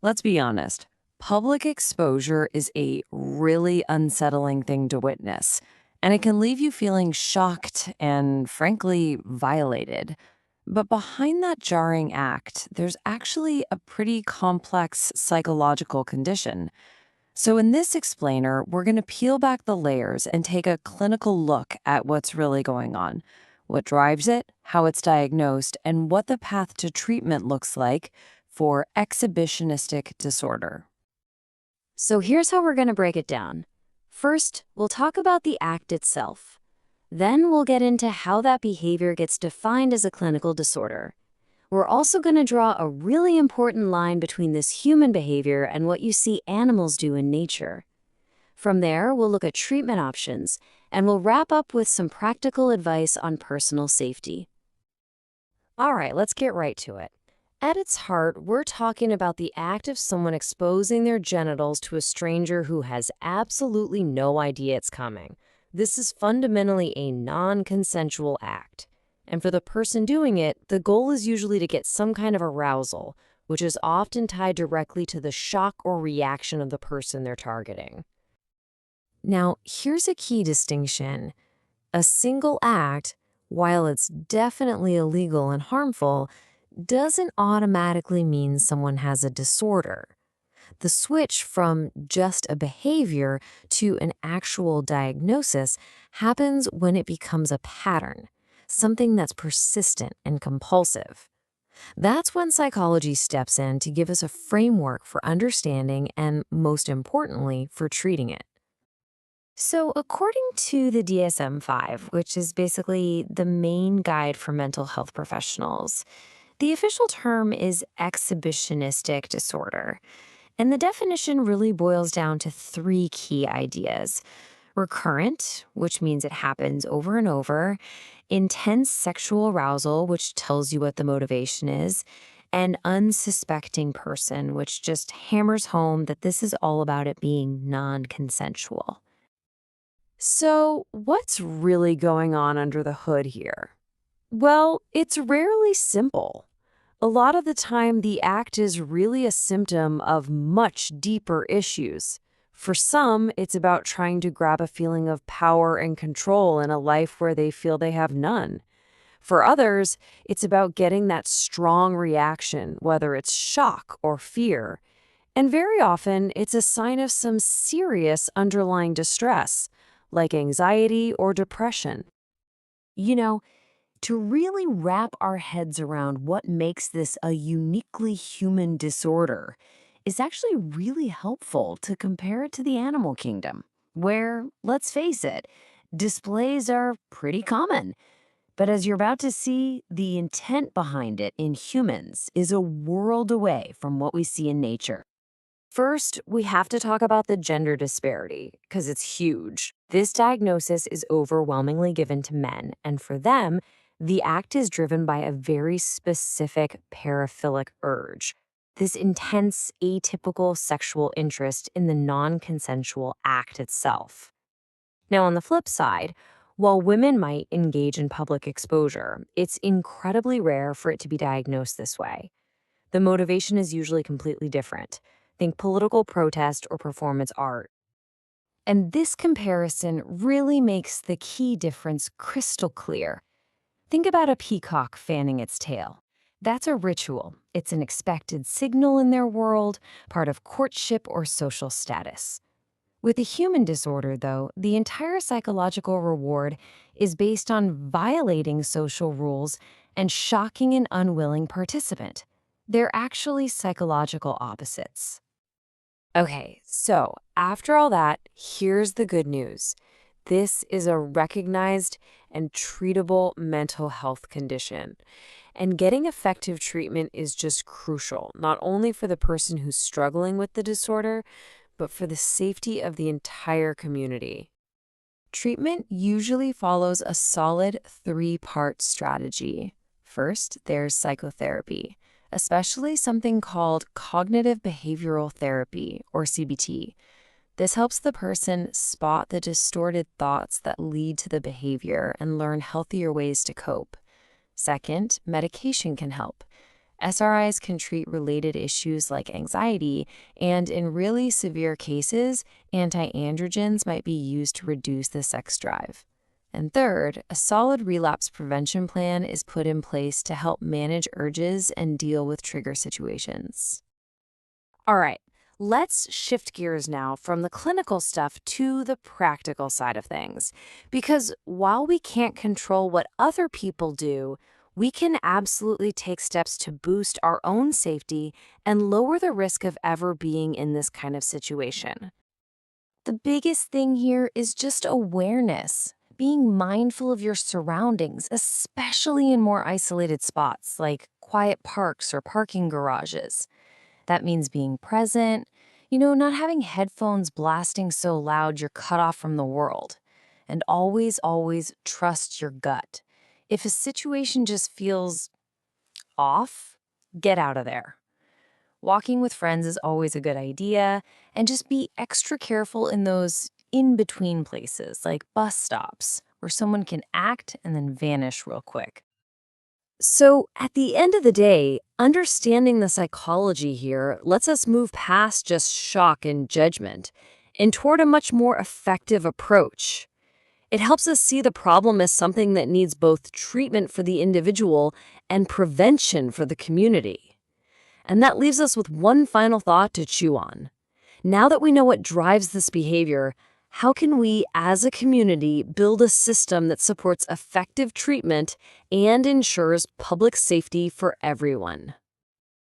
Let's be honest. Public exposure is a really unsettling thing to witness, and it can leave you feeling shocked and, frankly, violated. But behind that jarring act, there's actually a pretty complex psychological condition. So, in this explainer, we're going to peel back the layers and take a clinical look at what's really going on, what drives it, how it's diagnosed, and what the path to treatment looks like for exhibitionistic disorder. So here's how we're going to break it down. First, we'll talk about the act itself. Then we'll get into how that behavior gets defined as a clinical disorder. We're also going to draw a really important line between this human behavior and what you see animals do in nature. From there, we'll look at treatment options, and we'll wrap up with some practical advice on personal safety. All right, let's get right to it. At its heart, we're talking about the act of someone exposing their genitals to a stranger who has absolutely no idea it's coming. This is fundamentally a non-consensual act. And for the person doing it, the goal is usually to get some kind of arousal, which is often tied directly to the shock or reaction of the person they're targeting. Now, here's a key distinction. A single act, while it's definitely illegal and harmful, doesn't automatically mean someone has a disorder. The switch from just a behavior to an actual diagnosis happens when it becomes a pattern, something that's persistent and compulsive. That's when psychology steps in to give us a framework for understanding and, most importantly, for treating it. So, according to the DSM-5, which is basically the main guide for mental health professionals, the official term is exhibitionistic disorder, and the definition really boils down to three key ideas. Recurrent, which means it happens over and over, intense sexual arousal, which tells you what the motivation is, and unsuspecting person, which just hammers home that this is all about it being non-consensual. So, what's really going on under the hood here? Well, it's rarely simple. A lot of the time, the act is really a symptom of much deeper issues. For some, it's about trying to grab a feeling of power and control in a life where they feel they have none. For others, it's about getting that strong reaction, whether it's shock or fear. And very often, it's a sign of some serious underlying distress, like anxiety or depression. To really wrap our heads around what makes this a uniquely human disorder is actually really helpful to compare it to the animal kingdom, where, let's face it, displays are pretty common. But as you're about to see, the intent behind it in humans is a world away from what we see in nature. First, we have to talk about the gender disparity, because it's huge. This diagnosis is overwhelmingly given to men, and for them, the act is driven by a very specific paraphilic urge, this intense, atypical sexual interest in the non-consensual act itself. Now, on the flip side, while women might engage in public exposure, it's incredibly rare for it to be diagnosed this way. The motivation is usually completely different. Think political protest or performance art. And this comparison really makes the key difference crystal clear. Think about a peacock fanning its tail. That's a ritual. It's an expected signal in their world, part of courtship or social status. With a human disorder, though, the entire psychological reward is based on violating social rules and shocking an unwilling participant. They're actually psychological opposites. Okay, so after all that, here's the good news. This is a recognized and treatable mental health condition. And getting effective treatment is just crucial, not only for the person who's struggling with the disorder, but for the safety of the entire community. Treatment usually follows a solid three-part strategy. First, there's psychotherapy, especially something called cognitive behavioral therapy, or CBT. This helps the person spot the distorted thoughts that lead to the behavior and learn healthier ways to cope. Second, medication can help. SRIs can treat related issues like anxiety, and in really severe cases, anti-androgens might be used to reduce the sex drive. And third, a solid relapse prevention plan is put in place to help manage urges and deal with trigger situations. All right, let's shift gears now from the clinical stuff to the practical side of things. Because while we can't control what other people do, we can absolutely take steps to boost our own safety and lower the risk of ever being in this kind of situation. The biggest thing here is just awareness, being mindful of your surroundings, especially in more isolated spots like quiet parks or parking garages. That means being present, not having headphones blasting so loud you're cut off from the world. And always, always trust your gut. If a situation just feels off, get out of there. Walking with friends is always a good idea, and just be extra careful in those in-between places like bus stops, where someone can act and then vanish real quick. So, at the end of the day, understanding the psychology here lets us move past just shock and judgment and toward a much more effective approach. It helps us see the problem as something that needs both treatment for the individual and prevention for the community. And that leaves us with one final thought to chew on. Now that we know what drives this behavior, how can we, as a community, build a system that supports effective treatment and ensures public safety for everyone?